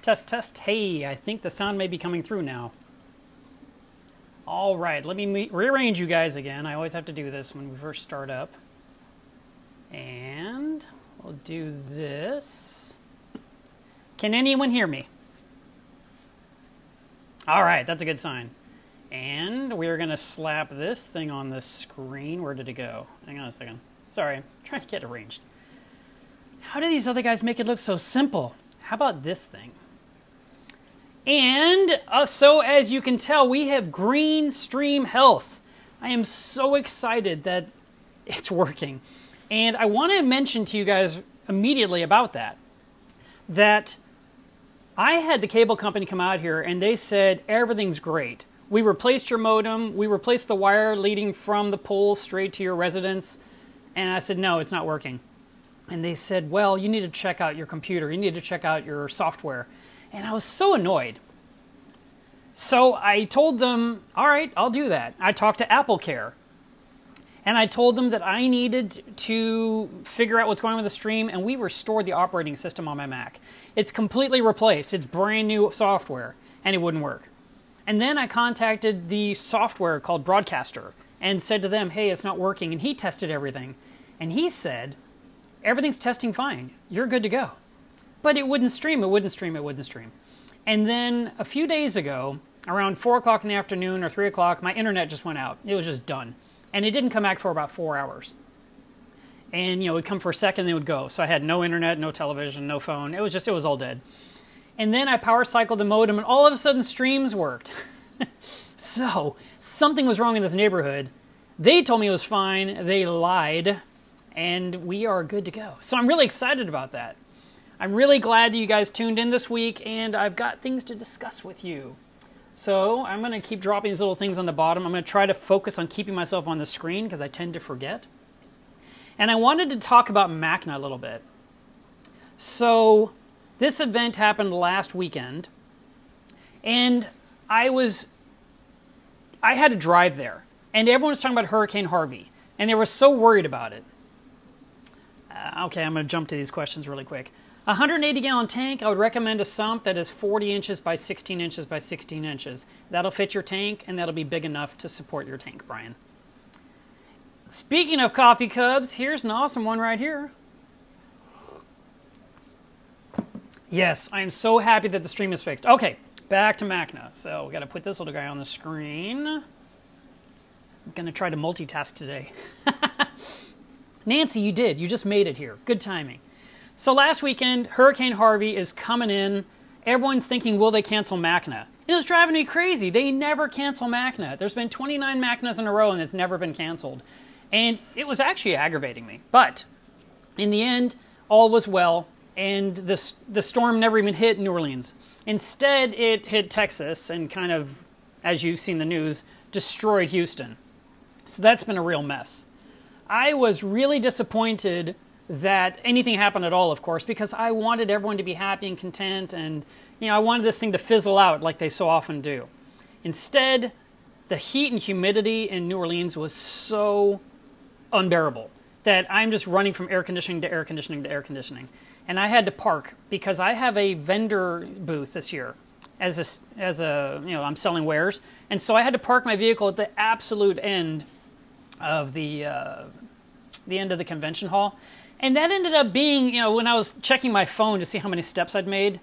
Test, test. Hey, I think the sound may be coming through now. All right, let me rearrange you guys again. I always have to do this when we first start up. And we'll do this. Can anyone hear me? All right, that's a good sign. And we're going to slap this thing on the screen. Where did it go? Hang on a second. Sorry, I'm trying to get arranged. How do these other guys make it look so simple? How about this thing? And so as you can tell, we have green stream health. I am so excited that it's working. And I want to mention to you guys immediately about that I had the cable company come out here and they said, everything's great. We replaced your modem. We replaced the wire leading from the pole straight to your residence. And I said, no, it's not working. And they said, well, you need to check out your computer. You need to check out your software. And I was so annoyed. So I told them, all right, I'll do that. I talked to AppleCare. And I told them that I needed to figure out what's going on with the stream, and we restored the operating system on my Mac. It's completely replaced. It's brand new software, and it wouldn't work. And then I contacted the software called Broadcaster and said to them, hey, it's not working. And he tested everything. And he said, everything's testing fine. You're good to go. But it wouldn't stream. It wouldn't stream. It wouldn't stream. And then a few days ago, around 4 o'clock in the afternoon or 3 o'clock, my internet just went out. It was just done. And it didn't come back for about 4 hours. And, it would come for a second, then it would go. So I had no internet, no television, no phone. It was all dead. And then I power cycled the modem, and all of a sudden streams worked. So something was wrong in this neighborhood. They told me it was fine. They lied. And we are good to go. So I'm really excited about that. I'm really glad that you guys tuned in this week, and I've got things to discuss with you. So I'm going to keep dropping these little things on the bottom. I'm going to try to focus on keeping myself on the screen because I tend to forget. And I wanted to talk about MACNA a little bit. So this event happened last weekend, and I had to drive there. And everyone was talking about Hurricane Harvey, and they were so worried about it. Okay, I'm going to jump to these questions really quick. A 180-gallon tank, I would recommend a sump that is 40 inches by 16 inches by 16 inches. That'll fit your tank, and that'll be big enough to support your tank, Brian. Speaking of coffee cups, here's an awesome one right here. Yes, I am so happy that the stream is fixed. Okay, back to MACNA. So we got to put this little guy on the screen. I'm going to try to multitask today. Nancy, you did. You just made it here. Good timing. So last weekend, Hurricane Harvey is coming in. Everyone's thinking, will they cancel MACNA? It was driving me crazy. They never cancel MACNA. There's been 29 MACNAs in a row, and it's never been canceled. And it was actually aggravating me. But in the end, all was well, and the storm never even hit New Orleans. Instead, it hit Texas and kind of, as you've seen the news, destroyed Houston. So that's been a real mess. I was really disappointed that anything happened at all, of course, because I wanted everyone to be happy and content, and I wanted this thing to fizzle out like they so often do. Instead, the heat and humidity in New Orleans was so unbearable that I'm just running from air conditioning to air conditioning to air conditioning. And I had to park because I have a vendor booth this year I'm selling wares. And so I had to park my vehicle at the absolute end of the end of the convention hall. And that ended up being, when I was checking my phone to see how many steps I'd made,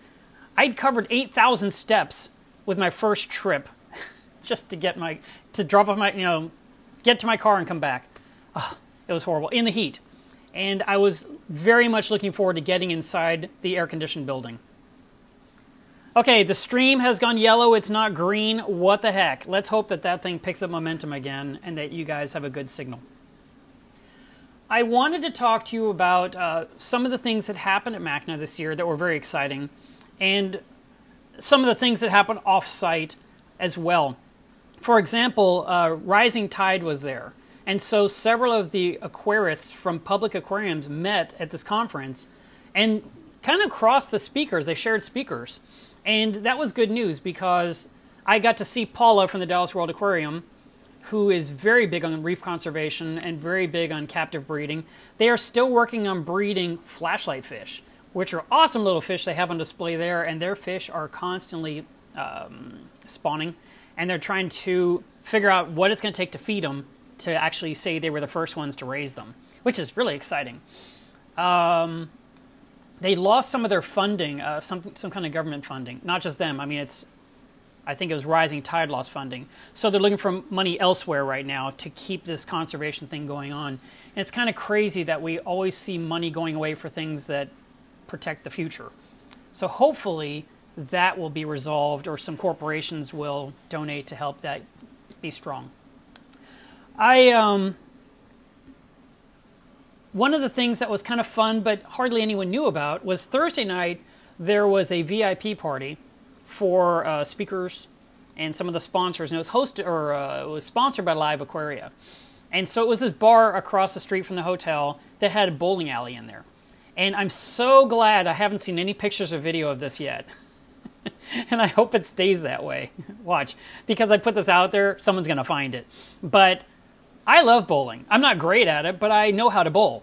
I'd covered 8,000 steps with my first trip just to get to my car and come back. Oh, it was horrible in the heat. And I was very much looking forward to getting inside the air-conditioned building. Okay, the stream has gone yellow. It's not green. What the heck? Let's hope that thing picks up momentum again and that you guys have a good signal. I wanted to talk to you about some of the things that happened at MACNA this year that were very exciting, and some of the things that happened off-site as well. For example, Rising Tide was there, and so several of the aquarists from public aquariums met at this conference and kind of crossed the speakers. They shared speakers, and that was good news because I got to see Paula from the Dallas World Aquarium, who is very big on reef conservation and very big on captive breeding. They are still working on breeding flashlight fish, which are awesome little fish they have on display there, and their fish are constantly spawning, and they're trying to figure out what it's going to take to feed them to actually say they were the first ones to raise them, which is really exciting. They lost some of their funding, some kind of government funding. Not just them. I mean, I think it was Rising Tide lost funding. So they're looking for money elsewhere right now to keep this conservation thing going on. And it's kind of crazy that we always see money going away for things that protect the future. So hopefully that will be resolved, or some corporations will donate to help that be strong. One of the things that was kind of fun, but hardly anyone knew about, was Thursday night there was a VIP party for speakers and some of the sponsors, and it was sponsored by Live Aquaria. And so it was this bar across the street from the hotel that had a bowling alley in there. And I'm so glad I haven't seen any pictures or video of this yet. And I hope it stays that way. Watch, because I put this out there, someone's going to find it. But I love bowling. I'm not great at it, but I know how to bowl.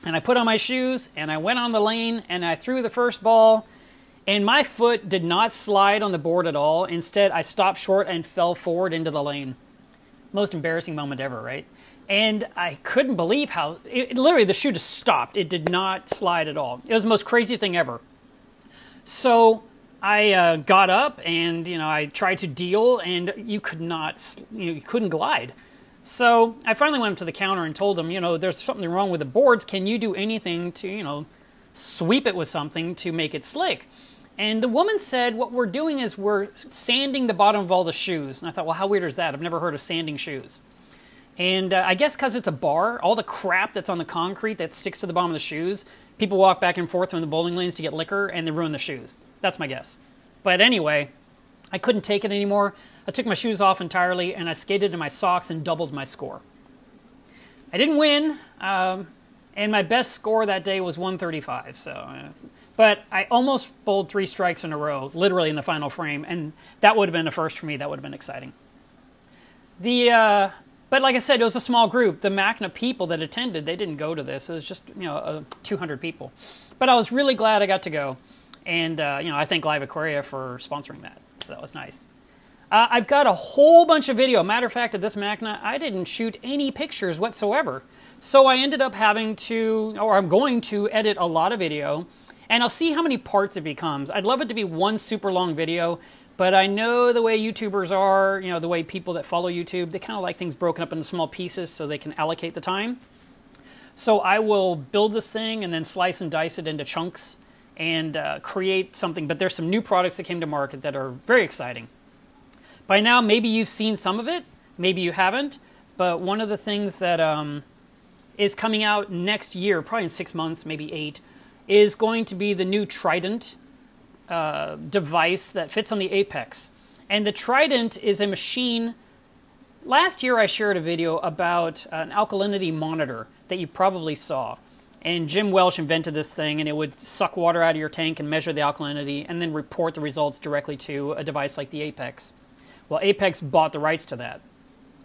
And I put on my shoes, and I went on the lane, and I threw the first ball, and my foot did not slide on the board at all. Instead, I stopped short and fell forward into the lane. Most embarrassing moment ever, right? And I couldn't believe how, literally the shoe just stopped. It did not slide at all. It was the most crazy thing ever. So I got up, and I tried to deal, and you couldn't glide. So I finally went up to the counter and told them, there's something wrong with the boards. Can you do anything to, sweep it with something to make it slick? And the woman said, what we're doing is we're sanding the bottom of all the shoes. And I thought, well, how weird is that? I've never heard of sanding shoes. And I guess because it's a bar, all the crap that's on the concrete that sticks to the bottom of the shoes, people walk back and forth from the bowling lanes to get liquor, and they ruin the shoes. That's my guess. But anyway, I couldn't take it anymore. I took my shoes off entirely, and I skated in my socks and doubled my score. I didn't win, and my best score that day was 135. But I almost bowled 3 strikes in a row, literally in the final frame, and that would have been a first for me. That would have been exciting. But like I said, it was a small group. The MACNA people that attended, they didn't go to this. It was just 200 people. But I was really glad I got to go, and I thank Live Aquaria for sponsoring that. So that was nice. I've got a whole bunch of video. Matter of fact, at this MACNA, I didn't shoot any pictures whatsoever. So I ended up I'm going to edit a lot of video, and I'll see how many parts it becomes. I'd love it to be one super long video, but I know the way YouTubers are, the way people that follow YouTube, they kind of like things broken up into small pieces so they can allocate the time. So I will build this thing and then slice and dice it into chunks and create something. But there's some new products that came to market that are very exciting. By now, maybe you've seen some of it, maybe you haven't, but one of the things that is coming out next year, probably in 6 months, maybe 8, is going to be the new Trident device that fits on the Apex. And the Trident is a machine. Last year I shared a video about an alkalinity monitor that you probably saw. And Jim Welsh invented this thing, and it would suck water out of your tank and measure the alkalinity and then report the results directly to a device like the Apex. Well, Apex bought the rights to that.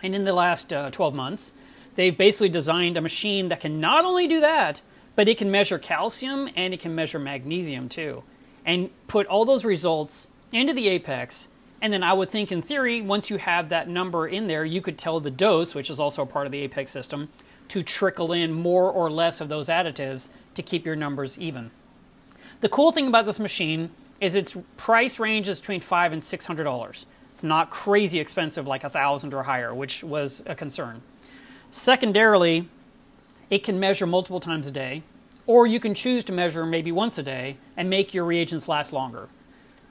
And in the last 12 months, they've basically designed a machine that can not only do that, but it can measure calcium and it can measure magnesium too. And put all those results into the Apex. And then I would think, in theory, once you have that number in there, you could tell the dose, which is also a part of the Apex system, to trickle in more or less of those additives to keep your numbers even. The cool thing about this machine is its price range is between $500 and $600. It's not crazy expensive like $1,000 or higher, which was a concern. Secondarily, it can measure multiple times a day, or you can choose to measure maybe once a day and make your reagents last longer.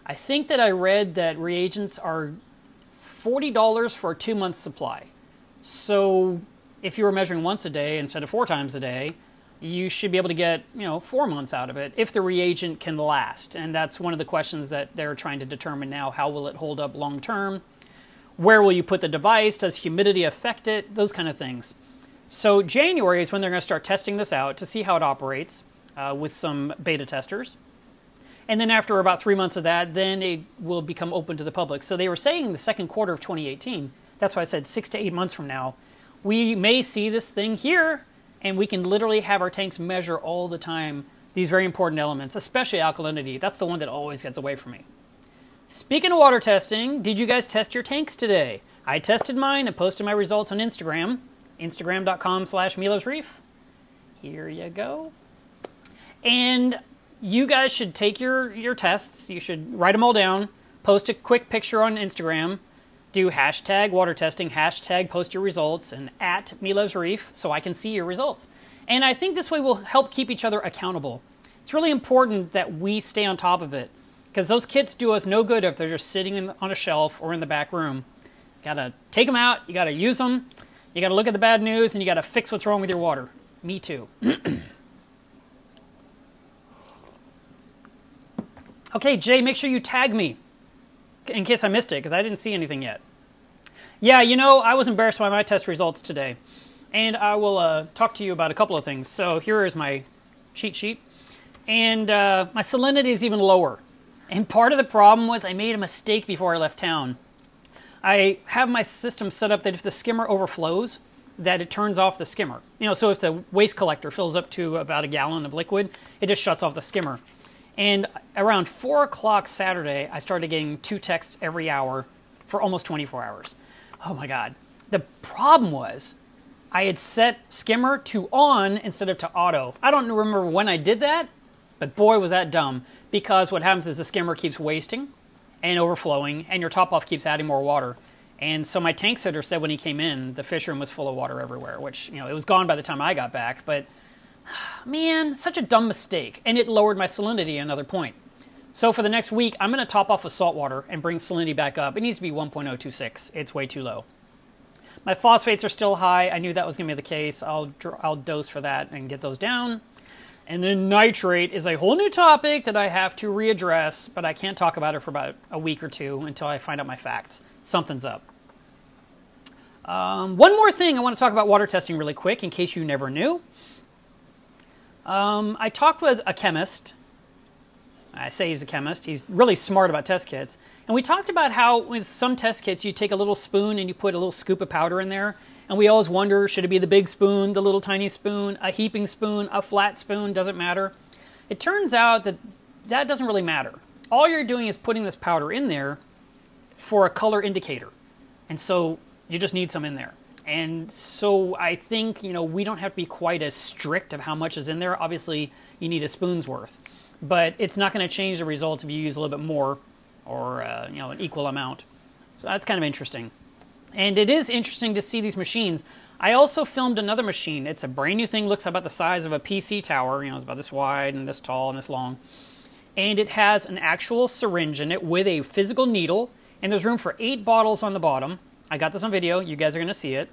I think that I read that reagents are $40 for a 2-month supply. So if you were measuring once a day instead of 4 times a day, you should be able to get 4 months out of it if the reagent can last. And that's one of the questions that they're trying to determine now. How will it hold up long term? Where will you put the device? Does humidity affect it? Those kind of things. So January is when they're going to start testing this out to see how it operates with some beta testers. And then after about 3 months of that, then it will become open to the public. So they were saying the second quarter of 2018. That's why I said 6 to 8 months from now, we may see this thing here, and we can literally have our tanks measure all the time these very important elements, especially alkalinity. That's the one that always gets away from me. Speaking of water testing, did you guys test your tanks today? I tested mine and posted my results on Instagram, instagram.com/MeLovesReef. Here you go. And you guys should take your tests. You should write them all down, post a quick picture on Instagram, do hashtag water testing, hashtag post your results, and at MeLovesReef so I can see your results. And I think this way will help keep each other accountable. It's really important that we stay on top of it, because those kits do us no good if they're just sitting on a shelf or in the back room. You gotta take them out, you gotta use them, you gotta look at the bad news, and you gotta fix what's wrong with your water. Me too. Okay, Jay, make sure you tag me in case I missed it, because I didn't see anything yet. Yeah, you know, I was embarrassed by my test results today, and I will talk to you about a couple of things. So here is my cheat sheet, and my salinity is even lower. And part of the problem was I made a mistake before I left town. I have my system set up that if the skimmer overflows, that it turns off the skimmer. You know, so if the waste collector fills up to about a gallon of liquid, it just shuts off the skimmer. And around 4 o'clock Saturday, I started getting 2 texts every hour for almost 24 hours. Oh my God. The problem was I had set skimmer to on instead of to auto. I don't remember when I did that, but boy, was that dumb. Because what happens is the skimmer keeps wasting and overflowing, and your top-off keeps adding more water. And so my tank sitter said when he came in, the fish room was full of water everywhere, which, you know, it was gone by the time I got back. But man, such a dumb mistake. And it lowered my salinity another point. So for the next week, I'm going to top off with salt water and bring salinity back up. It needs to be 1.026. It's way too low. My phosphates are still high. I knew that was going to be the case. I'll dose for that and get those down. And then nitrate is a whole new topic that I have to readdress, but I can't talk about it for about a week or two until I find out my facts. Something's up. One more thing I want to talk about water testing really quick in case you never knew. I talked with a chemist. I say he's a chemist. He's really smart about test kits. And we talked about how with some test kits you take a little spoon and you put a little scoop of powder in there. And we always wonder, should it be the big spoon, the little tiny spoon, a heaping spoon, a flat spoon, doesn't matter. It turns out that that doesn't really matter. All you're doing is putting this powder in there for a color indicator. And so you just need some in there. And so I think, you know, we don't have to be quite as strict of how much is in there. Obviously, you need a spoon's worth. But it's not going to change the results if you use a little bit more or, you know, an equal amount. So that's kind of interesting. And it is interesting to see these machines. I also filmed another machine. It's a brand new thing, looks about the size of a PC tower. You know, it's about this wide and this tall and this long. And it has an actual syringe in it with a physical needle. And there's room for 8 bottles on the bottom. I got this on video. You guys are going to see it.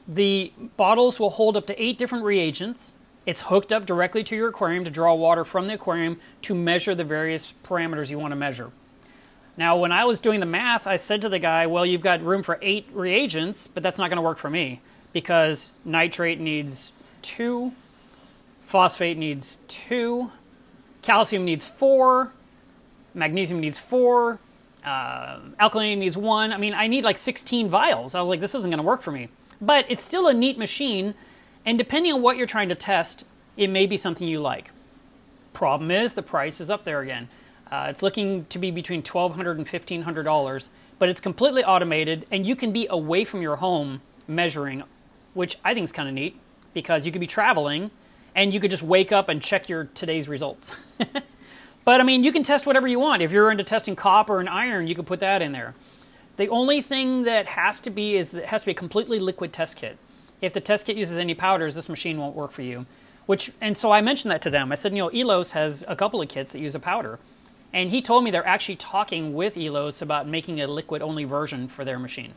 The bottles will hold up to 8 different reagents. It's hooked up directly to your aquarium to draw water from the aquarium to measure the various parameters you want to measure. Now, when I was doing the math, I said to the guy, well, you've got room for 8 reagents, but that's not going to work for me because nitrate needs 2, phosphate needs 2, calcium needs 4, magnesium needs 4, alkalinity needs 1. I mean, I need like 16 vials. I was like, this isn't going to work for me. But it's still a neat machine, and depending on what you're trying to test, it may be something you like. Problem is, the price is up there again. It's looking to be between $1,200 and $1,500, but it's completely automated, and you can be away from your home measuring, which I think is kind of neat, because you could be traveling, and you could just wake up and check your today's results. But, I mean, you can test whatever you want. If you're into testing copper and iron, you can put that in there. The only thing that has to be is that it has to be a completely liquid test kit. If the test kit uses any powders, this machine won't work for you. And so I mentioned that to them. I said, you know, Elos has a couple of kits that use a powder. And he told me they're actually talking with Elos about making a liquid-only version for their machine.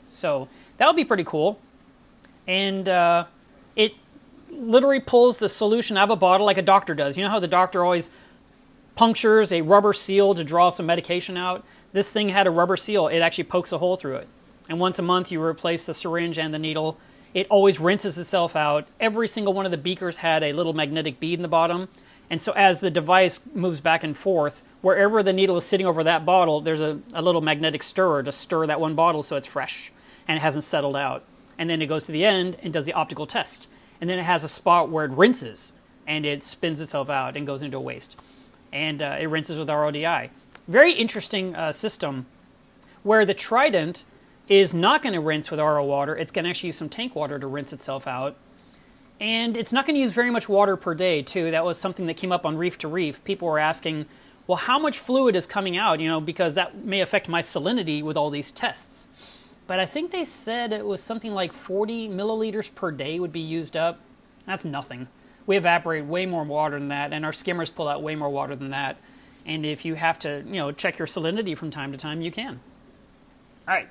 So that would be pretty cool. And it literally pulls the solution out of a bottle like a doctor does. You know how the doctor always punctures a rubber seal to draw some medication out? This thing had a rubber seal. It actually pokes a hole through it. And once a month, you replace the syringe and the needle. It always rinses itself out. Every single one of the beakers had a little magnetic bead in the bottom. And so as the device moves back and forth, wherever the needle is sitting over that bottle, there's a little magnetic stirrer to stir that one bottle so it's fresh and it hasn't settled out. And then it goes to the end and does the optical test. And then it has a spot where it rinses. and it spins itself out and goes into a waste. And it rinses with RODI. Very interesting system where the Trident is not going to rinse with RO water. It's going to actually use some tank water to rinse itself out. And it's not going to use very much water per day, too. That was something that came up on Reef to Reef. People were asking, well, how much fluid is coming out? You know, because that may affect my salinity with all these tests. But I think they said it was something like 40 milliliters per day would be used up. That's nothing. We evaporate way more water than that, and our skimmers pull out way more water than that. And if you have to, you know, check your salinity from time to time, you can. All right.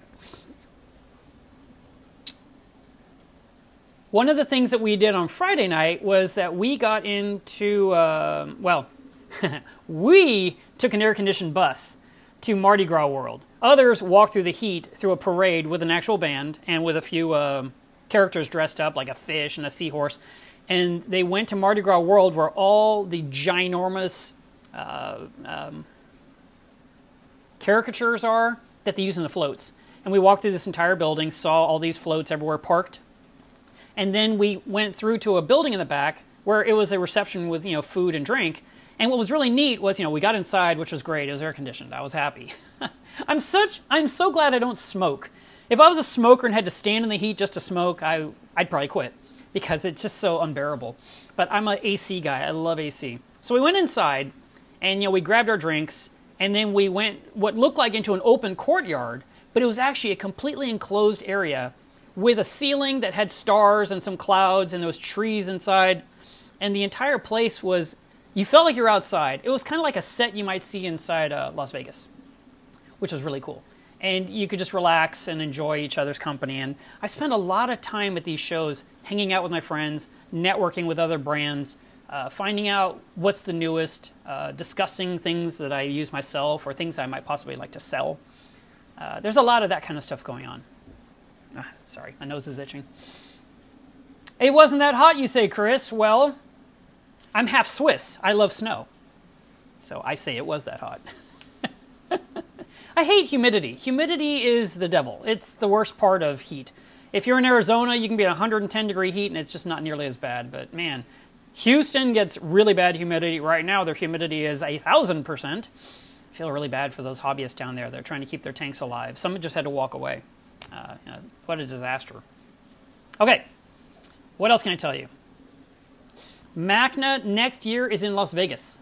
One of the things that we did on Friday night was that we got into, well, we took an air-conditioned bus to Mardi Gras World. Others walked through the heat through a parade with an actual band and with a few characters dressed up like a fish and a seahorse. And they went to Mardi Gras World where all the ginormous caricatures are that they use in the floats. And we walked through this entire building, saw all these floats everywhere parked. And then we went through to a building in the back where it was a reception with, you know, food and drink. And what was really neat was, you know, we got inside, which was great. It was air conditioned. I was happy. I'm so glad I don't smoke. If I was a smoker and had to stand in the heat just to smoke, I'd probably quit because it's just so unbearable. But I'm an AC guy. I love AC. So we went inside and, you know, we grabbed our drinks and then we went what looked like into an open courtyard, but it was actually a completely enclosed area with a ceiling that had stars and some clouds and there was trees inside. And the entire place was, you felt like you were outside. It was kind of like a set you might see inside Las Vegas, which was really cool. And you could just relax and enjoy each other's company. And I spent a lot of time at these shows hanging out with my friends, networking with other brands, finding out what's the newest, discussing things that I use myself or things I might possibly like to sell. There's a lot of that kind of stuff going on. Sorry, my nose is itching. It wasn't that hot, you say, Chris. Well, I'm half Swiss. I love snow. So I say it was that hot. I hate humidity. Humidity is the devil. It's the worst part of heat. If you're in Arizona, you can be at 110 degree heat and it's just not nearly as bad. But man, Houston gets really bad humidity. Right now, their humidity is 1,000%. I feel really bad for those hobbyists down there. They're trying to keep their tanks alive. Some just had to walk away. What a disaster. Okay, what else can I tell you? MACNA next year is in Las Vegas.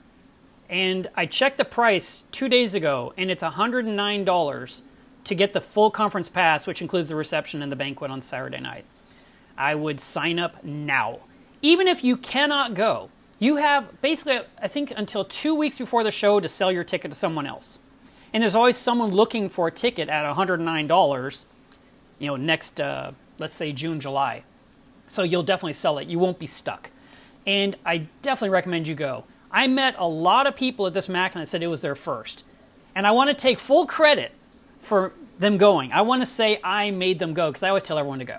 And I checked the price 2 days ago, and it's $109 to get the full conference pass, which includes the reception and the banquet on Saturday night. I would sign up now. Even if you cannot go, you have basically, I think, until 2 weeks before the show to sell your ticket to someone else. And there's always someone looking for a ticket at $109, you know, next, let's say June, July. So you'll definitely sell it. You won't be stuck. And I definitely recommend you go. I met a lot of people at this MACNA that said it was their first. And I want to take full credit for them going. I want to say I made them go because I always tell everyone to go.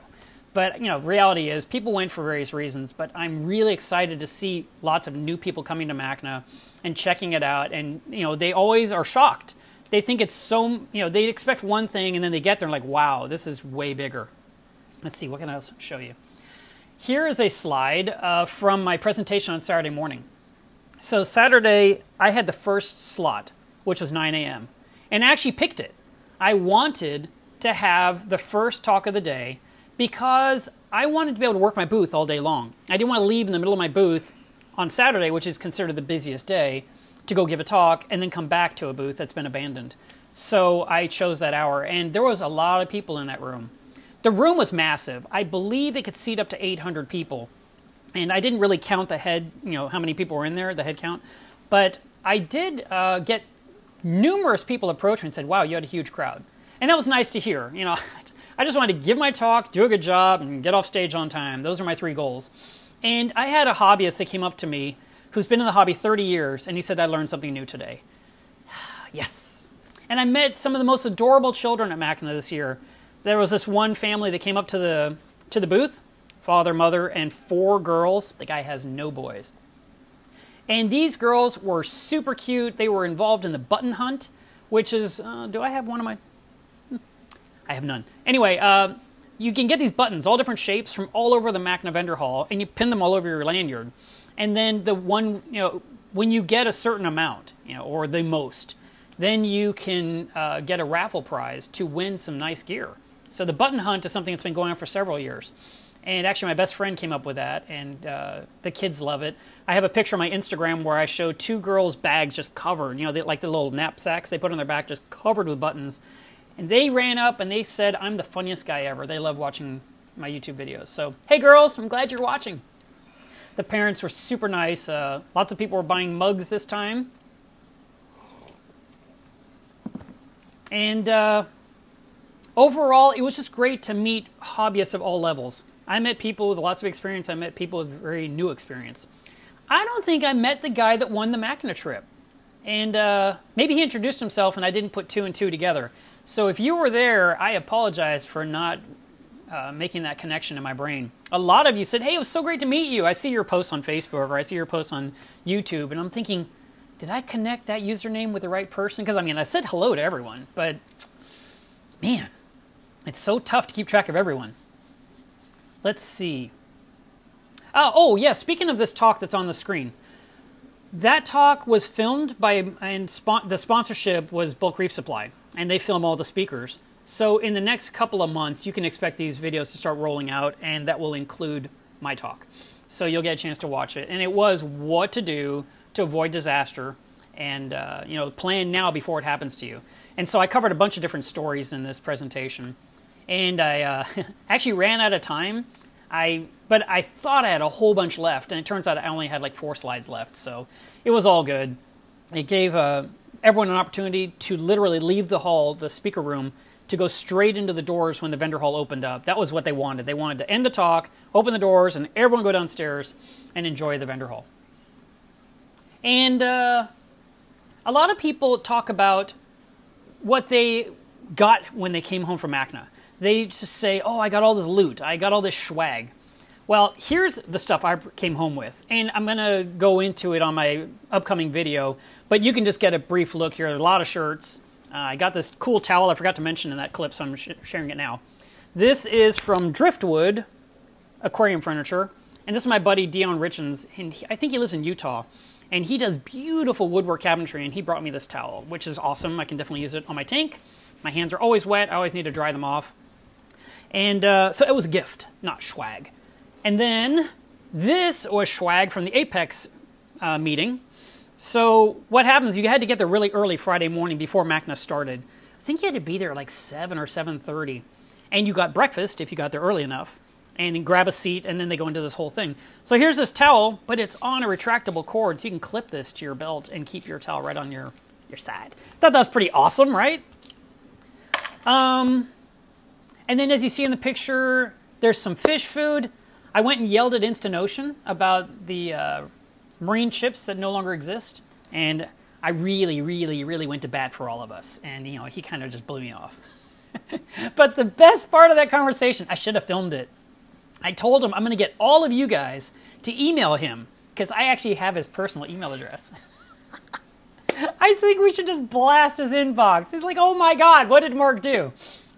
But, you know, reality is people went for various reasons. But I'm really excited to see lots of new people coming to MACNA and checking it out. And, you know, they always are shocked. They think it's so, you know, they expect one thing and then they get there and like, wow, this is way bigger. Let's see, what can I else show you? Here is a slide from my presentation on Saturday morning. So Saturday, I had the first slot, which was 9 a.m. And I actually picked it. I wanted to have the first talk of the day because I wanted to be able to work my booth all day long. I didn't want to leave in the middle of my booth on Saturday, which is considered the busiest day, to go give a talk and then come back to a booth that's been abandoned. So I chose that hour, and there was a lot of people in that room. The room was massive. I believe it could seat up to 800 people. And I didn't really count the head, you know, how many people were in there, the head count. But I did get numerous people approach me and said, wow, you had a huge crowd. And that was nice to hear. You know, I just wanted to give my talk, do a good job, and get off stage on time. Those are my 3 goals. And I had a hobbyist that came up to me who's been in the hobby 30 years, and he said, I learned something new today. Yes. And I met some of the most adorable children at MACNA this year. There was this one family that came up to the booth, father, mother, and 4 girls. The guy has no boys. And these girls were super cute. They were involved in the button hunt, which is, do I have one of my? I have none. Anyway, you can get these buttons, all different shapes, from all over the MACNA vendor hall, and you pin them all over your lanyard. And then the one, when you get a certain amount, or the most, then you can get a raffle prize to win some nice gear. So the button hunt is something that's been going on for several years. And actually my best friend came up with that, and the kids love it. I have a picture on my Instagram where I show 2 girls' bags just covered, like the little knapsacks they put on their back, just covered with buttons. And they ran up and they said, I'm the funniest guy ever. They love watching my YouTube videos. So, hey girls, I'm glad you're watching. The parents were super nice. Lots of people were buying mugs this time. And overall, it was just great to meet hobbyists of all levels. I met people with lots of experience. I met people with very new experience. I don't think I met the guy that won the MACNA trip. And maybe he introduced himself and I didn't put 2 and 2 together. So if you were there, I apologize for not making that connection in my brain. A lot of you said, hey, it was so great to meet you. I see your posts on Facebook or I see your posts on YouTube. And I'm thinking, did I connect that username with the right person? Because, I said hello to everyone. But, man, it's so tough to keep track of everyone. Let's see. Oh, yeah, speaking of this talk that's on the screen. That talk was filmed by, and the sponsorship was Bulk Reef Supply. And they film all the speakers. So in the next couple of months, you can expect these videos to start rolling out, and that will include my talk. So you'll get a chance to watch it. And it was what to do to avoid disaster and, plan now before it happens to you. And so I covered a bunch of different stories in this presentation. And I actually ran out of time. But I thought I had a whole bunch left, and it turns out I only had like 4 slides left. So it was all good. It gave everyone an opportunity to literally leave the hall, the speaker room, to go straight into the doors when the vendor hall opened up. That was what they wanted. They wanted to end the talk, open the doors, and everyone go downstairs and enjoy the vendor hall. And a lot of people talk about what they got when they came home from MACNA. They just say, oh, I got all this loot. I got all this swag. Well, here's the stuff I came home with. And I'm going to go into it on my upcoming video. But you can just get a brief look here. There are a lot of shirts. I got this cool towel I forgot to mention in that clip, so I'm sharing it now. This is from Driftwood Aquarium Furniture. And this is my buddy, Dion Richens. And I think he lives in Utah. And he does beautiful woodwork cabinetry. And he brought me this towel, which is awesome. I can definitely use it on my tank. My hands are always wet. I always need to dry them off. And so it was a gift, not swag. And then this was swag from the Apex meeting. So what happens, you had to get there really early Friday morning before MACNA started. I think you had to be there at like 7 or 7:30. And you got breakfast if you got there early enough. And then grab a seat, and then they go into this whole thing. So here's this towel, but it's on a retractable cord, so you can clip this to your belt and keep your towel right on your side. Thought that was pretty awesome, right? And then as you see in the picture, there's some fish food. I went and yelled at Instant Ocean about the marine chips that no longer exist. And I really, really, really went to bat for all of us. And, he kind of just blew me off. But the best part of that conversation, I should have filmed it. I told him I'm going to get all of you guys to email him because I actually have his personal email address. I think we should just blast his inbox. He's like, oh my God, what did Mark do?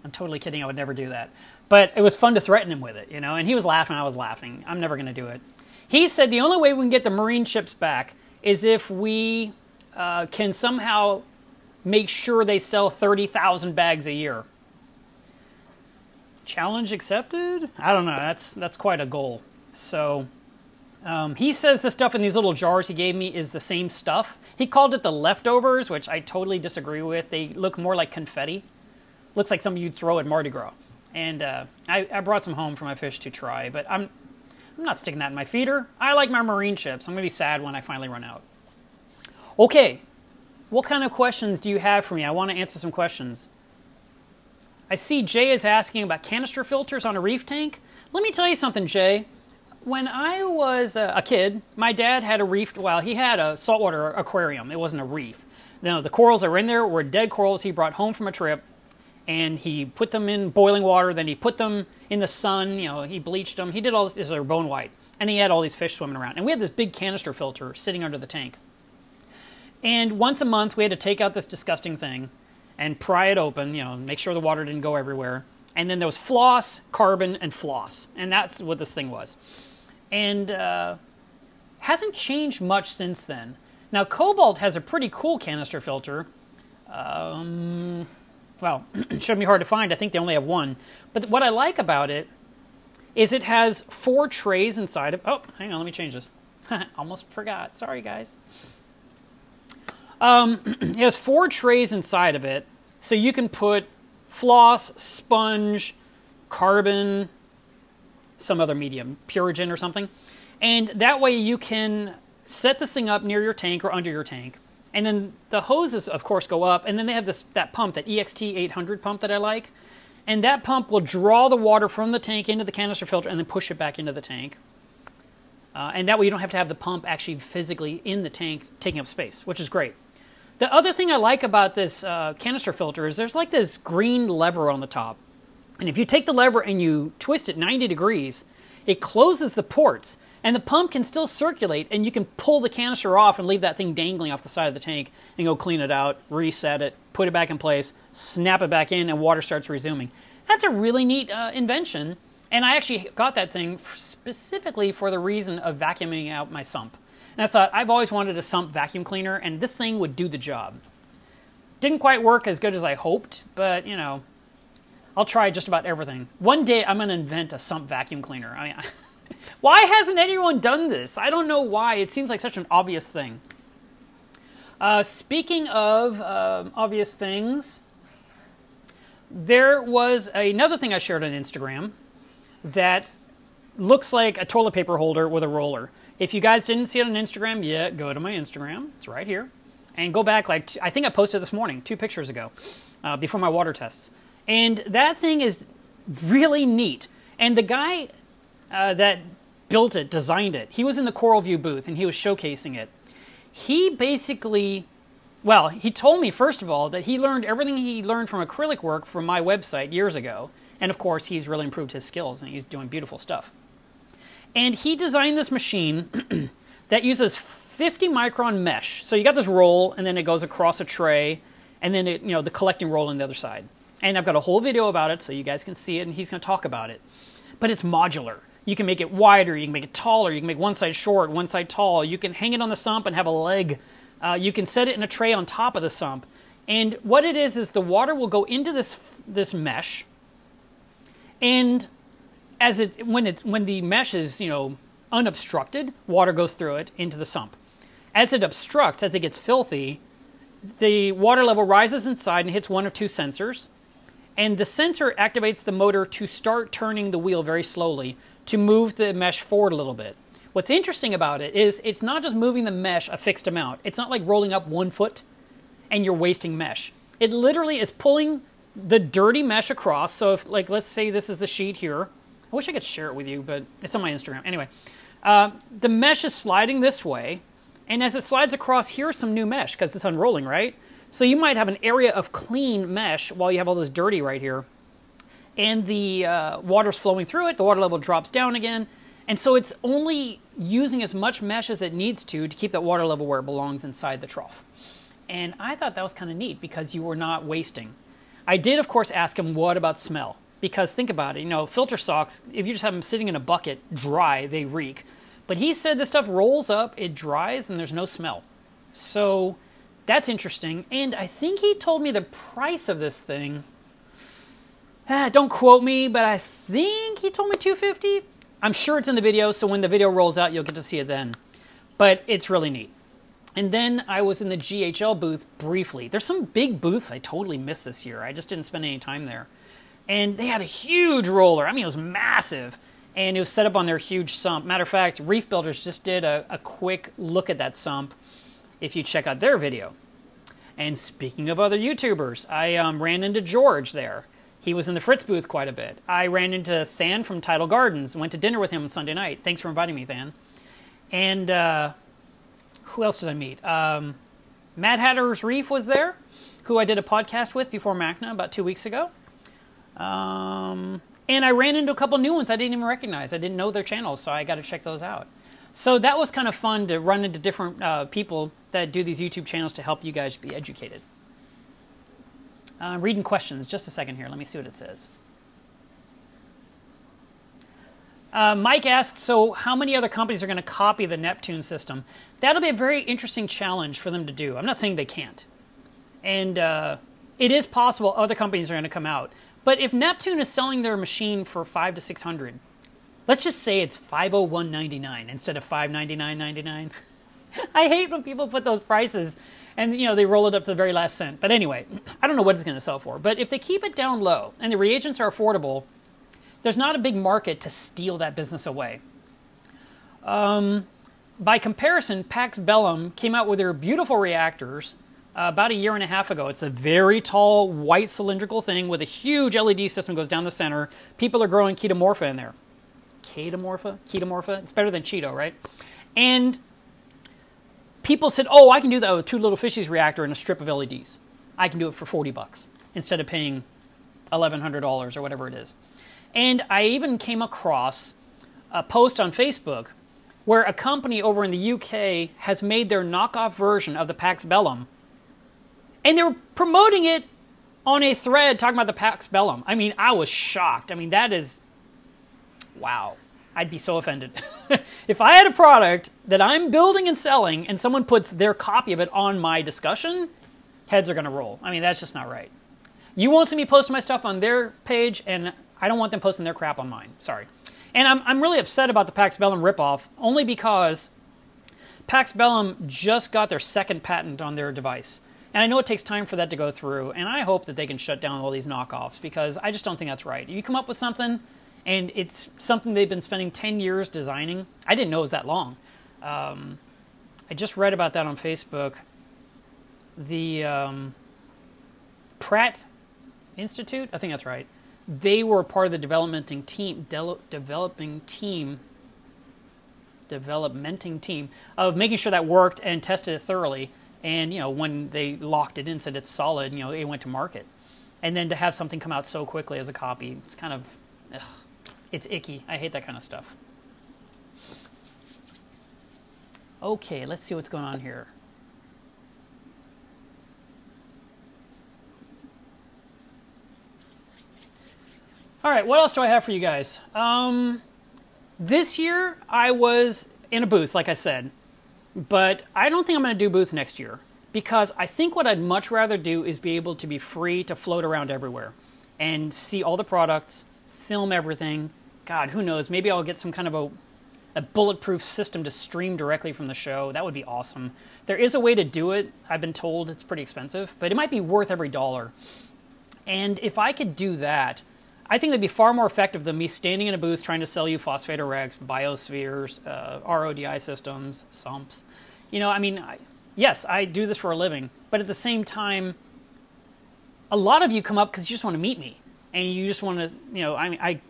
I'm totally kidding. I would never do that. But it was fun to threaten him with it, and he was laughing. I was laughing. I'm never going to do it. He said the only way we can get the marine chips back is if we can somehow make sure they sell 30,000 bags a year. Challenge accepted? I don't know. That's quite a goal. So he says the stuff in these little jars he gave me is the same stuff. He called it the leftovers, which I totally disagree with. They look more like confetti. Looks like something you'd throw at Mardi Gras. And I brought some home for my fish to try, but I'm not sticking that in my feeder. I like my marine chips. I'm going to be sad when I finally run out. Okay, what kind of questions do you have for me? I want to answer some questions. I see Jay is asking about canister filters on a reef tank. Let me tell you something, Jay. When I was a kid, my dad had a reef, well, he had a saltwater aquarium. It wasn't a reef. Now, the corals that were in there were dead corals he brought home from a trip, and he put them in boiling water, then he put them in the sun, he bleached them. He did all this, they were bone white, and he had all these fish swimming around. And we had this big canister filter sitting under the tank. And once a month, we had to take out this disgusting thing and pry it open, make sure the water didn't go everywhere. And then there was floss, carbon, and floss. And that's what this thing was. And Hasn't changed much since then. Now, Cobalt has a pretty cool canister filter. Well, it shouldn't be hard to find. I think they only have one. But what I like about it is it has 4 trays inside of... Oh, hang on, let me change this. Almost forgot. Sorry, guys. It has 4 trays inside of it. So you can put floss, sponge, carbon, some other medium, Purigen or something. And that way you can set this thing up near your tank or under your tank. And then the hoses, of course, go up. And then they have that pump, that EXT 800 pump that I like. And that pump will draw the water from the tank into the canister filter and then push it back into the tank. And that way you don't have to have the pump actually physically in the tank taking up space, which is great. The other thing I like about this canister filter is there's like this green lever on the top. And if you take the lever and you twist it 90 degrees, it closes the ports. And the pump can still circulate, and you can pull the canister off and leave that thing dangling off the side of the tank and go clean it out, reset it, put it back in place, snap it back in, and water starts resuming. That's a really neat invention, and I actually got that thing specifically for the reason of vacuuming out my sump. And I thought, I've always wanted a sump vacuum cleaner, and this thing would do the job. Didn't quite work as good as I hoped, but, you know, I'll try just about everything. One day, I'm going to invent a sump vacuum cleaner. I mean... Why hasn't anyone done this? I don't know why. It seems like such an obvious thing. Speaking of obvious things, there was another thing I shared on Instagram that looks like a toilet paper holder with a roller. If you guys didn't see it on Instagram yet, go to my Instagram. It's right here. And go back, like, I think I posted this morning, 2 pictures ago, before my water tests. And that thing is really neat. And the guy... that built it, designed it. He was in the Coral View booth and he was showcasing it. He basically, well, he told me, first of all, that he learned everything he learned from acrylic work from my website years ago. And of course, he's really improved his skills and he's doing beautiful stuff. And he designed this machine that uses 50 micron mesh. So you got this roll and then it goes across a tray and then it, you know, the collecting roll on the other side. And I've got a whole video about it so you guys can see it and he's going to talk about it. But it's modular. You can make it wider, you can make it taller, you can make one side short, one side tall. You can hang it on the sump and have a leg. You can set it in a tray on top of the sump. And what it is the water will go into this mesh. And as when the mesh is, you know, unobstructed, water goes through it into the sump. As it obstructs, as it gets filthy, the water level rises inside and hits one of 2 sensors. And the sensor activates the motor to start turning the wheel very slowly to move the mesh forward a little bit. What's interesting about it is it's not just moving the mesh a fixed amount. It's not like rolling up 1 foot and you're wasting mesh. It literally is pulling the dirty mesh across. So if, like, let's say this is the sheet here. I wish I could share it with you, but it's on my Instagram. Anyway, the mesh is sliding this way. And as it slides across, here's some new mesh because it's unrolling, right? So you might have an area of clean mesh while you have all this dirty right here. And the water's flowing through it, the water level drops down again. And so it's only using as much mesh as it needs to keep that water level where it belongs inside the trough. And I thought that was kind of neat because you were not wasting. I did, of course, ask him, what about smell? Because think about it, you know, filter socks, if you just have them sitting in a bucket dry, they reek. But he said this stuff rolls up, it dries, and there's no smell. So that's interesting. And I think he told me the price of this thing. Don't quote me, but I think he told me $250. I'm sure it's in the video, so when the video rolls out, you'll get to see it then. But it's really neat. And then I was in the GHL booth briefly. There's some big booths I totally missed this year. I just didn't spend any time there. And they had a huge roller. I mean, it was massive. And it was set up on their huge sump. Matter of fact, Reef Builders just did a quick look at that sump if you check out their video. And speaking of other YouTubers, I ran into George there. He was in the Fritz booth quite a bit. I ran into Than from Tidal Gardens. Went to dinner with him on Sunday night. Thanks for inviting me, Than. And who else did I meet? Mad Hatter's Reef was there, who I did a podcast with before MACNA about 2 weeks ago. And I ran into a couple new ones I didn't even recognize. I didn't know their channels, so I got to check those out. So that was kind of fun to run into different people that do these YouTube channels to help you guys be educated. Reading questions. Just a second here. Let me see what it says. Mike asks, so how many other companies are going to copy the Neptune system? That'll be a very interesting challenge for them to do. I'm not saying they can't. And it is possible other companies are going to come out. But if Neptune is selling their machine for $500 to $600, let's just say it's $501.99 instead of $599.99. I hate when people put those prices and, you know, they roll it up to the very last cent. But anyway, I don't know what it's going to sell for. But if they keep it down low and the reagents are affordable, there's not a big market to steal that business away. By comparison, Pax Bellum came out with their beautiful reactors about a year and a half ago. It's a very tall, white cylindrical thing with a huge LED system goes down the center. People are growing Cheetomorpha in there. Cheetomorpha? It's better than Cheeto, right? And people said, oh, I can do that with a two little fishies reactor and a strip of LEDs. I can do it for $40 instead of paying $1,100 or whatever it is. And I even came across a post on Facebook where a company over in the UK has made their knockoff version of the Pax Bellum. And they were promoting it on a thread talking about the Pax Bellum. I mean, I was shocked. I mean, that is... wow. I'd be so offended. If I had a product that I'm building and selling and someone puts their copy of it on my discussion, heads are going to roll. I mean, that's just not right. You won't see me posting my stuff on their page, and I don't want them posting their crap on mine. Sorry. And I'm really upset about the Pax Bellum ripoff, only because Pax Bellum just got their second patent on their device. And I know it takes time for that to go through, and I hope that they can shut down all these knockoffs, because I just don't think that's right. You come up with something, and it's something they've been spending 10 years designing. I didn't know it was that long. I just read about that on Facebook. The Pratt Institute, I think that's right. They were part of the developmenting team of making sure that worked and tested it thoroughly. And, you know, when they locked it in, said it's solid, you know, it went to market. And then to have something come out so quickly as a copy, it's kind of, ugh, it's icky. I hate that kind of stuff. Okay, let's see what's going on here. All right, what else do I have for you guys? This year, I was in a booth, like I said. But I don't think I'm going to do booth next year, because I think what I'd much rather do is be able to be free to float around everywhere and see all the products, film everything. God, who knows? Maybe I'll get some kind of a bulletproof system to stream directly from the show. That would be awesome. There is a way to do it. I've been told it's pretty expensive, but it might be worth every dollar. And if I could do that, I think it'd be far more effective than me standing in a booth trying to sell you phosphator-Rex, biospheres, RODI systems, sumps. You know, I mean, yes, I do this for a living, but at the same time, a lot of you come up because you just want to meet me, and you just want to, you know, I mean,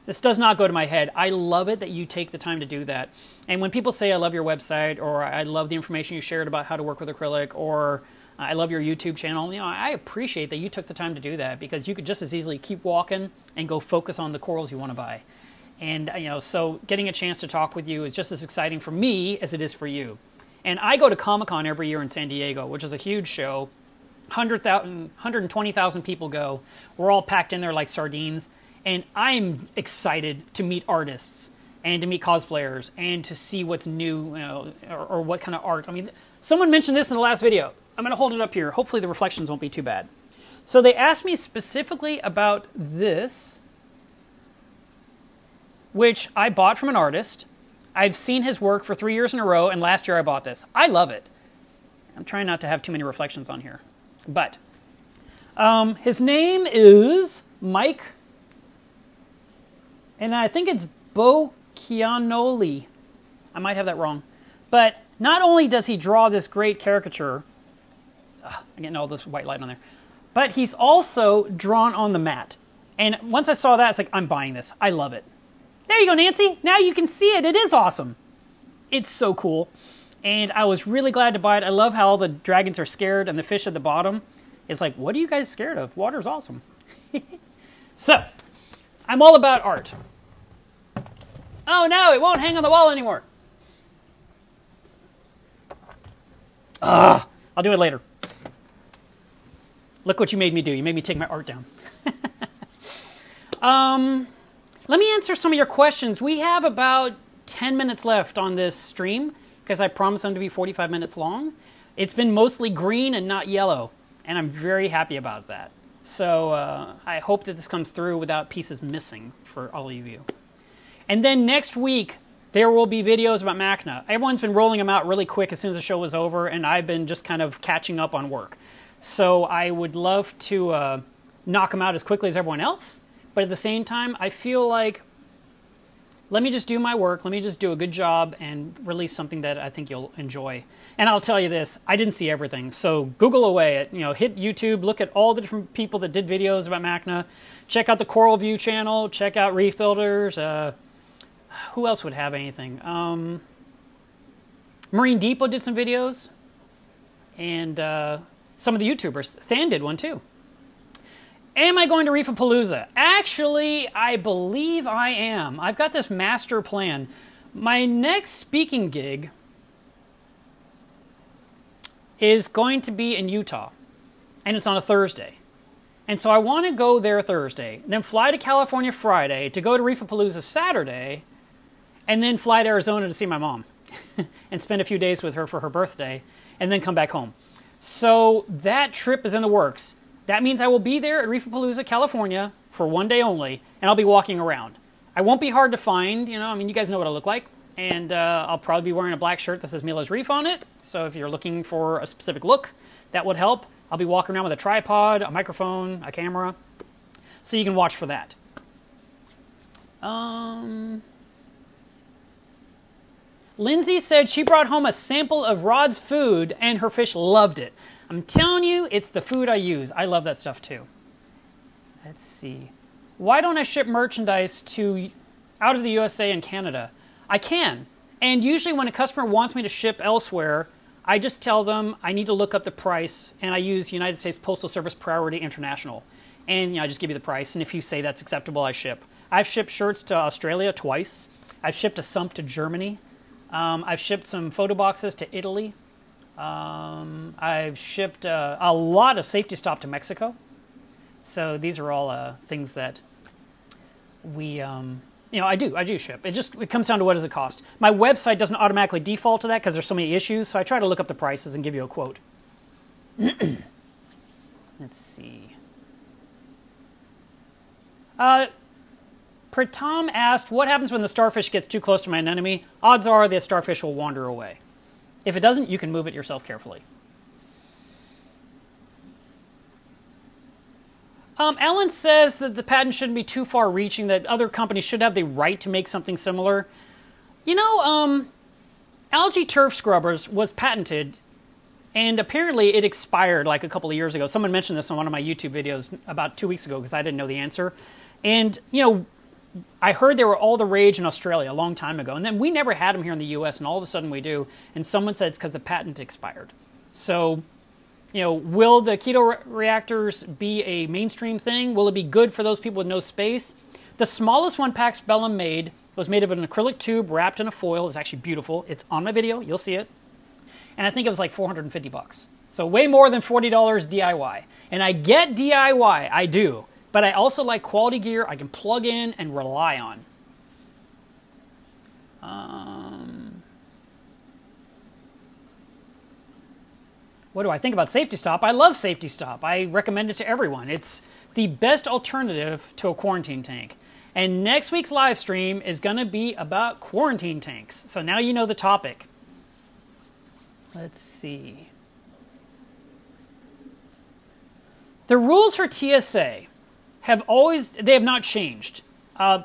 this does not go to my head. I love it that you take the time to do that. And when people say, I love your website, or I love the information you shared about how to work with acrylic, or I love your YouTube channel, you know, I appreciate that you took the time to do that, because you could just as easily keep walking and go focus on the corals you want to buy. And, you know, so getting a chance to talk with you is just as exciting for me as it is for you. And I go to Comic-Con every year in San Diego, which is a huge show. 120,000 people go. We're all packed in there like sardines. And I'm excited to meet artists and to meet cosplayers and to see what's new, you know, or what kind of art. I mean, someone mentioned this in the last video. I'm going to hold it up here. Hopefully the reflections won't be too bad. So they asked me specifically about this, which I bought from an artist. I've seen his work for 3 years in a row, and last year I bought this. I love it. I'm trying not to have too many reflections on here. But his name is Mike, and I think it's Bocchianoli. I might have that wrong. But not only does he draw this great caricature, I'm getting all this white light on there, but he's also drawn on the mat. And once I saw that, it's like, I'm buying this. I love it. There you go, Nancy. Now you can see it. It is awesome. It's so cool. And I was really glad to buy it. I love how all the dragons are scared and the fish at the bottom is like, what are you guys scared of? Water's awesome. So, I'm all about art. Oh no, it won't hang on the wall anymore. I'll do it later. Look what you made me do. You made me take my art down. let me answer some of your questions. We have about 10 minutes left on this stream because I promised them to be 45 minutes long. It's been mostly green and not yellow, and I'm very happy about that. So I hope that this comes through without pieces missing for all of you. And then next week, there will be videos about MACNA. Everyone's been rolling them out really quick as soon as the show was over, and I've been just kind of catching up on work. So I would love to knock them out as quickly as everyone else, but at the same time, I feel like, let me just do my work, let me just do a good job and release something that I think you'll enjoy. And I'll tell you this, I didn't see everything, so Google away, hit YouTube, look at all the different people that did videos about MACNA, check out the Coral View channel, check out Reef Builders, who else would have anything? Marine Depot did some videos, and some of the YouTubers. Than did one too. Am I going to Reefapalooza? Actually, I believe I am. I've got this master plan. My next speaking gig is going to be in Utah, and it's on a Thursday. And so I want to go there Thursday, then fly to California Friday to go to Reefapalooza Saturday, and then fly to Arizona to see my mom and spend a few days with her for her birthday, and then come back home. So that trip is in the works. That means I will be there at Reefapalooza, California for one day only, and I'll be walking around. I won't be hard to find, you guys know what I look like, and I'll probably be wearing a black shirt that says Mila's Reef on it, so if you're looking for a specific look, that would help. I'll be walking around with a tripod, a microphone, a camera, so you can watch for that. Lindsay said she brought home a sample of Rod's food and her fish loved it. I'm telling you, it's the food I use. I love that stuff too. Let's see. Why don't I ship merchandise out of the USA and Canada? I can. And usually when a customer wants me to ship elsewhere, I just tell them I need to look up the price, and I use United States Postal Service Priority International. And I just give you the price, and if you say that's acceptable, I ship. I've shipped shirts to Australia twice. I've shipped a sump to Germany. I've shipped some photo boxes to Italy. I've shipped a lot of Safety Stop to Mexico. So these are all things that we, I do ship. It comes down to what does it cost. My website doesn't automatically default to that because there's so many issues, so I try to look up the prices and give you a quote. Let's see. Pratam asked, what happens when the starfish gets too close to my anemone? Odds are the starfish will wander away. If it doesn't, you can move it yourself carefully. Ellen says that the patent shouldn't be too far-reaching, that other companies should have the right to make something similar. Algae turf scrubbers was patented, and apparently it expired like a couple of years ago. Someone mentioned this on one of my YouTube videos about 2 weeks ago because I didn't know the answer. And, I heard they were all the rage in Australia a long time ago, and then we never had them here in the U.S., and all of a sudden we do, and someone said it's because the patent expired. So, will the keto reactors be a mainstream thing? Will it be good for those people with no space? The smallest one Pax Bellum made was made of an acrylic tube wrapped in a foil. It was actually beautiful. It's on my video. You'll see it. And I think it was like $450. So way more than $40 DIY. And I get DIY. I do. But I also like quality gear I can plug in and rely on. What do I think about Safety Stop? I love Safety Stop. I recommend it to everyone. It's the best alternative to a quarantine tank. And next week's live stream is going to be about quarantine tanks. So now you know the topic. Let's see. The rules for TSA have not changed.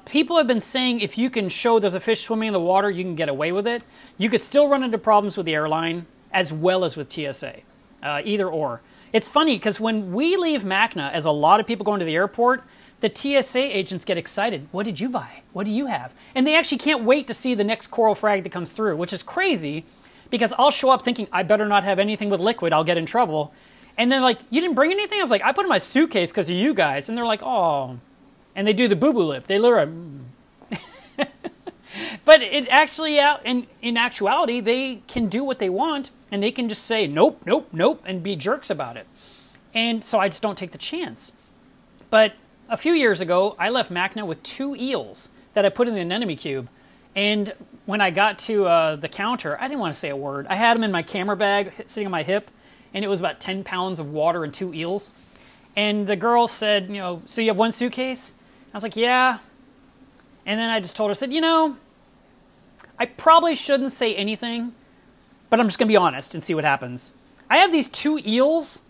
People have been saying if you can show there's a fish swimming in the water, you can get away with it. You could still run into problems with the airline as well as with TSA. Either or. It's funny because when we leave MACNA, as a lot of people going to the airport, the TSA agents get excited. What did you buy? What do you have? And they actually can't wait to see the next coral frag that comes through, which is crazy because I'll show up thinking I better not have anything with liquid, I'll get in trouble. And then like, you didn't bring anything? I was like, I put it in my suitcase because of you guys. And they're like, oh. And they do the boo-boo lip. They literally... But it actually, in actuality, they can do what they want, and they can just say, nope, nope, nope, and be jerks about it. And so I just don't take the chance. But a few years ago, I left MACNA with 2 eels that I put in the anemone cube. And when I got to the counter, I didn't want to say a word. I had them in my camera bag sitting on my hip, and it was about 10 pounds of water and 2 eels. And the girl said, you know, so you have 1 suitcase? I was like, yeah. And then I just told her, I said, you know, I probably shouldn't say anything, but I'm just going to be honest and see what happens. I have these 2 eels,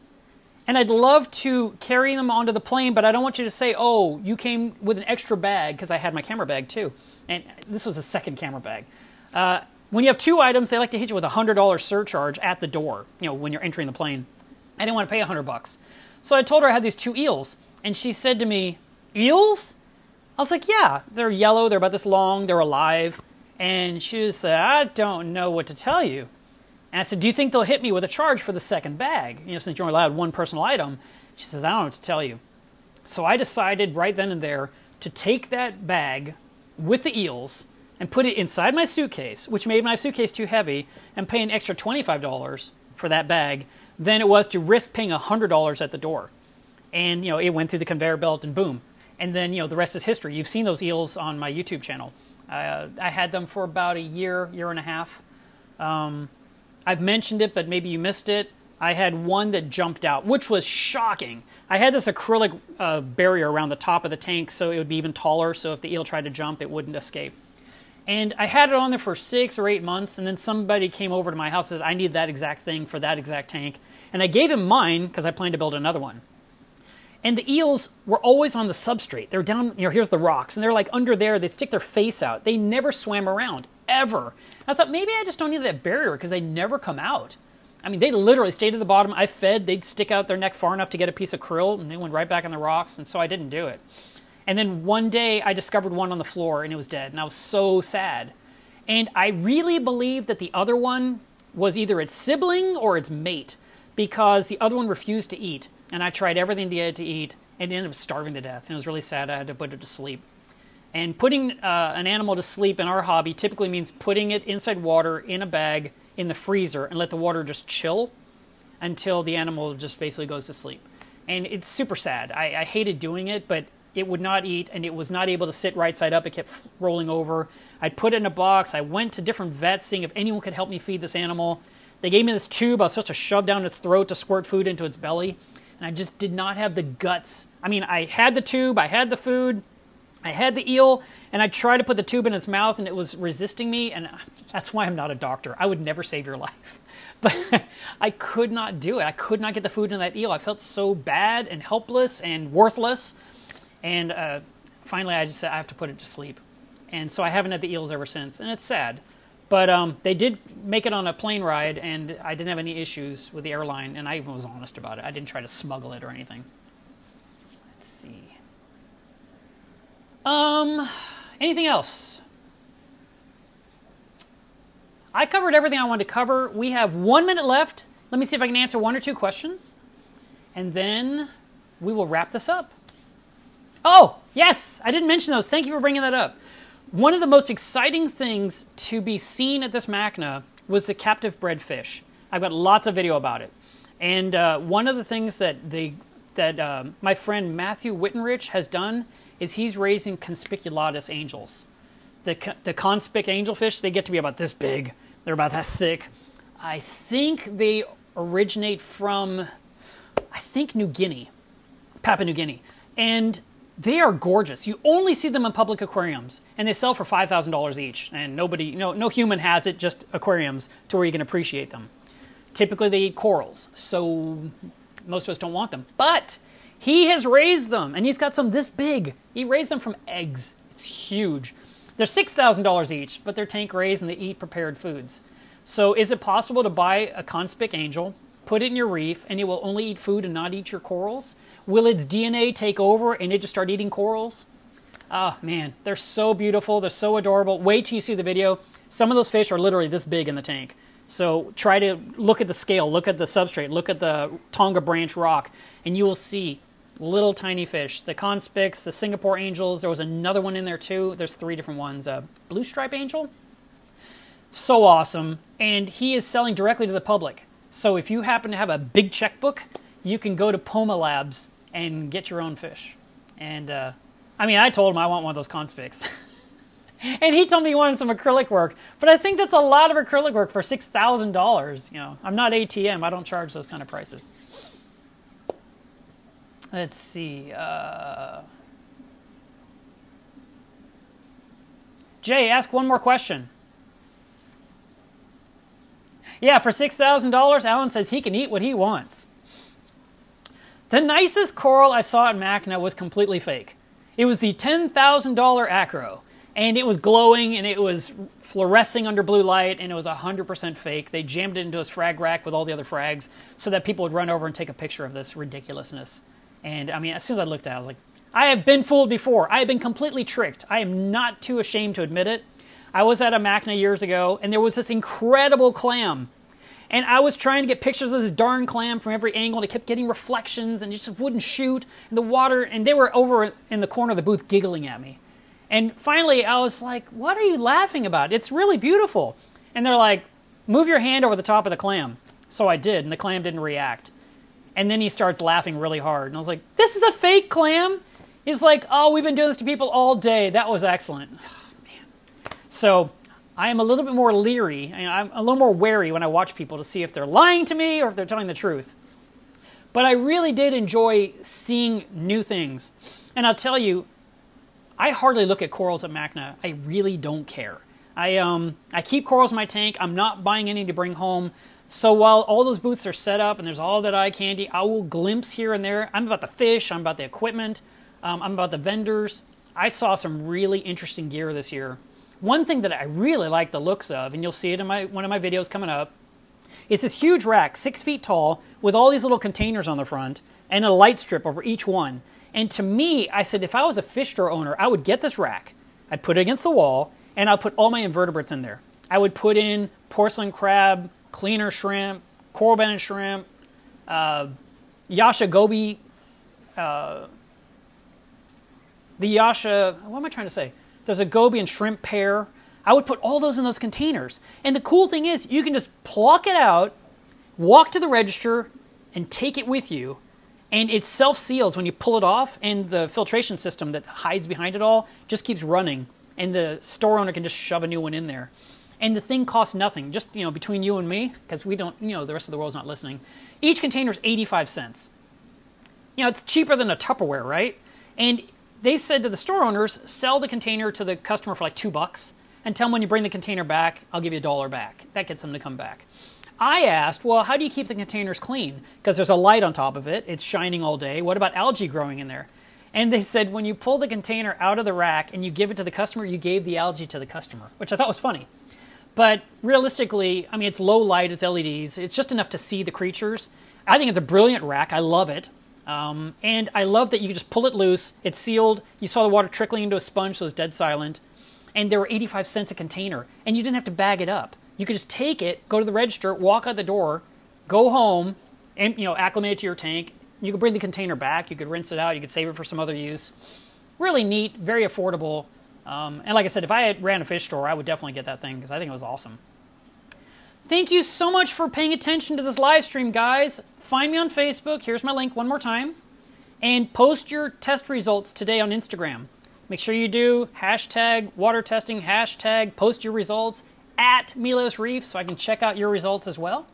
and I'd love to carry them onto the plane, but I don't want you to say, oh, you came with an extra bag, because I had my camera bag too. And this was a second camera bag. When you have 2 items, they like to hit you with a $100 surcharge at the door, you know, when you're entering the plane. I didn't want to pay $100. So I told her I had these 2 eels, and she said to me, eels? I was like, yeah, they're yellow, they're about this long, they're alive. And she said, I don't know what to tell you. And I said, do you think they'll hit me with a charge for the second bag? You know, since you're only allowed 1 personal item. She says, I don't know what to tell you. So I decided right then and there to take that bag with the eels and put it inside my suitcase, which made my suitcase too heavy, and pay an extra $25 for that bag than it was to risk paying $100 at the door. And, you know, it went through the conveyor belt and boom. And then, you know, the rest is history. You've seen those eels on my YouTube channel. I had them for about a year and a half. I've mentioned it, but maybe you missed it. I had one that jumped out, which was shocking. I had this acrylic barrier around the top of the tank so it would be even taller, so if the eel tried to jump, it wouldn't escape. And I had it on there for 6 or 8 months, and then somebody came over to my house and said, I need that exact thing for that exact tank. And I gave him mine because I planned to build another one. And the eels were always on the substrate. They're down, you know, here's the rocks, and they're like under there, they stick their face out. They never swam around, ever. I thought, maybe I just don't need that barrier because they never come out. I mean, they literally stayed at the bottom. I fed, they'd stick out their neck far enough to get a piece of krill, and they went right back on the rocks, and so I didn't do it. And then one day, I discovered one on the floor, and it was dead, and I was so sad. And I really believe that the other one was either its sibling or its mate, because the other one refused to eat. And I tried everything to get it to eat, and it ended up starving to death. And it was really sad. I had to put it to sleep. And putting an animal to sleep in our hobby typically means putting it inside water in a bag in the freezer and let the water just chill until the animal just basically goes to sleep. And it's super sad. I hated doing it, but it would not eat, and it was not able to sit right side up. It kept rolling over. I put it in a box. I went to different vets seeing if anyone could help me feed this animal. They gave me this tube I was supposed to shove down its throat to squirt food into its belly. And I just did not have the guts. I mean, I had the tube, I had the food, I had the eel, and I tried to put the tube in its mouth, and it was resisting me, and that's why I'm not a doctor. I would never save your life. But I could not do it. I could not get the food in that eel. I felt so bad and helpless and worthless. And finally, I just said, I have to put it to sleep. And so I haven't had the eels ever since, and it's sad. But they did make it on a plane ride, and I didn't have any issues with the airline, and I even was honest about it. I didn't try to smuggle it or anything. Let's see. Anything else? I covered everything I wanted to cover. We have 1 minute left. Let me see if I can answer 1 or 2 questions, and then we will wrap this up. Oh, yes! I didn't mention those. Thank you for bringing that up. One of the most exciting things to be seen at this MACNA was the captive bred fish. I've got lots of video about it. And one of the things that my friend Matthew Wittenrich has done is he's raising conspiculatus angels. The conspic angelfish, they get to be about this big. They're about that thick. I think they originate from, New Guinea, Papua New Guinea. And they are gorgeous. You only see them in public aquariums, and they sell for $5,000 each. And nobody, no human has it, just aquariums to where you can appreciate them. Typically, they eat corals, so most of us don't want them. But he has raised them, and he's got some this big. He raised them from eggs. It's huge. They're $6,000 each, but they're tank raised, and they eat prepared foods. So is it possible to buy a conspic angel, put it in your reef, and it will only eat food and not eat your corals? Will its DNA take over and it just start eating corals? Oh, man, they're so beautiful. They're so adorable. Wait till you see the video. Some of those fish are literally this big in the tank. So try to look at the scale, look at the substrate, look at the Tonga branch rock, and you will see little tiny fish. The conspics, the Singapore angels. There was another one in there too. There's 3 different ones. Blue stripe angel. So awesome. And he is selling directly to the public. So if you happen to have a big checkbook, you can go to Poma Labs and get your own fish. And I mean, I told him I want one of those conspics. And he told me he wanted some acrylic work. But I think that's a lot of acrylic work for $6,000. You know, I'm not ATM. I don't charge those kind of prices. Let's see. Jay, ask one more question. Yeah, for $6,000, Alan says he can eat what he wants. The nicest coral I saw at MACNA was completely fake. It was the $10,000 acro. And it was glowing, and it was fluorescing under blue light, and it was 100% fake. They jammed it into his frag rack with all the other frags so that people would run over and take a picture of this ridiculousness. And, I mean, as soon as I looked at it, I was like, I have been fooled before. I have been completely tricked. I am not too ashamed to admit it. I was at a MACNA years ago, and there was this incredible clam. And I was trying to get pictures of this darn clam from every angle, and it kept getting reflections, and it just wouldn't shoot. And the water, and they were over in the corner of the booth giggling at me. And finally, I was like, what are you laughing about? It's really beautiful. And they're like, move your hand over the top of the clam. So I did, and the clam didn't react. And then he starts laughing really hard. And I was like, this is a fake clam? He's like, oh, we've been doing this to people all day. That was excellent. Oh, man. So I am a little bit more leery. I'm a little more wary when I watch people to see if they're lying to me or if they're telling the truth. But I really did enjoy seeing new things. And I'll tell you, I hardly look at corals at MACNA. I really don't care. I keep corals in my tank. I'm not buying any to bring home. So while all those booths are set up and there's all that eye candy, I will glimpse here and there. I'm about the fish. I'm about the equipment. I'm about the vendors. I saw some really interesting gear this year. One thing that I really like the looks of, and you'll see it in one of my videos coming up, is this huge rack, 6 feet tall, with all these little containers on the front and a light strip over each one. And to me, I said, if I was a fish store owner, I would get this rack, I'd put it against the wall, and I'd put all my invertebrates in there. I would put in porcelain crab, cleaner shrimp, coral banded shrimp, Yasha goby, what am I trying to say? There's a goby and shrimp pair. I would put all those in those containers. And the cool thing is, you can just pluck it out, walk to the register, and take it with you. And it self-seals when you pull it off, and the filtration system that hides behind it all just keeps running. And the store owner can just shove a new one in there. And the thing costs nothing, just, you know, between you and me, because we don't, you know, the rest of the world's not listening. Each container is 85 cents. You know, it's cheaper than a Tupperware, right? And they said to the store owners, sell the container to the customer for like $2, and tell them when you bring the container back, I'll give you $1 back. That gets them to come back. I asked, well, how do you keep the containers clean? Because there's a light on top of it. It's shining all day. What about algae growing in there? And they said, when you pull the container out of the rack and you give it to the customer, you gave the algae to the customer, which I thought was funny. But realistically, I mean, it's low light, it's LEDs. It's just enough to see the creatures. I think it's a brilliant rack. I love it. And I love that you can just pull it loose. It's sealed. You saw the water trickling into a sponge, so it's dead silent. And there were 85 cents a container. And you didn't have to bag it up. You could just take it, go to the register, walk out the door, go home, and, you know, acclimate it to your tank. You could bring the container back. You could rinse it out. You could save it for some other use. Really neat, very affordable. And like I said, if I had ran a fish store, I would definitely get that thing because I think it was awesome. Thank you so much for paying attention to this live stream, guys. Find me on Facebook. Here's my link one more time. And post your test results today on Instagram. Make sure you do hashtag water testing, hashtag post your results at Milos Reef so I can check out your results as well.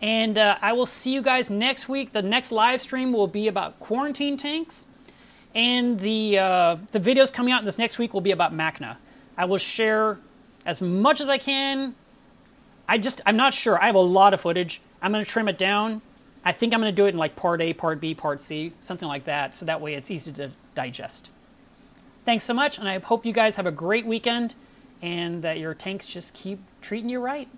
And I will see you guys next week. The next live stream will be about quarantine tanks. And the videos coming out this next week will be about MACNA. I will share as much as I can. I'm not sure. I have a lot of footage. I'm going to trim it down. I think I'm going to do it in like part A, part B, part C, something like that. So that way it's easy to digest. Thanks so much. And I hope you guys have a great weekend and that your tanks just keep treating you right.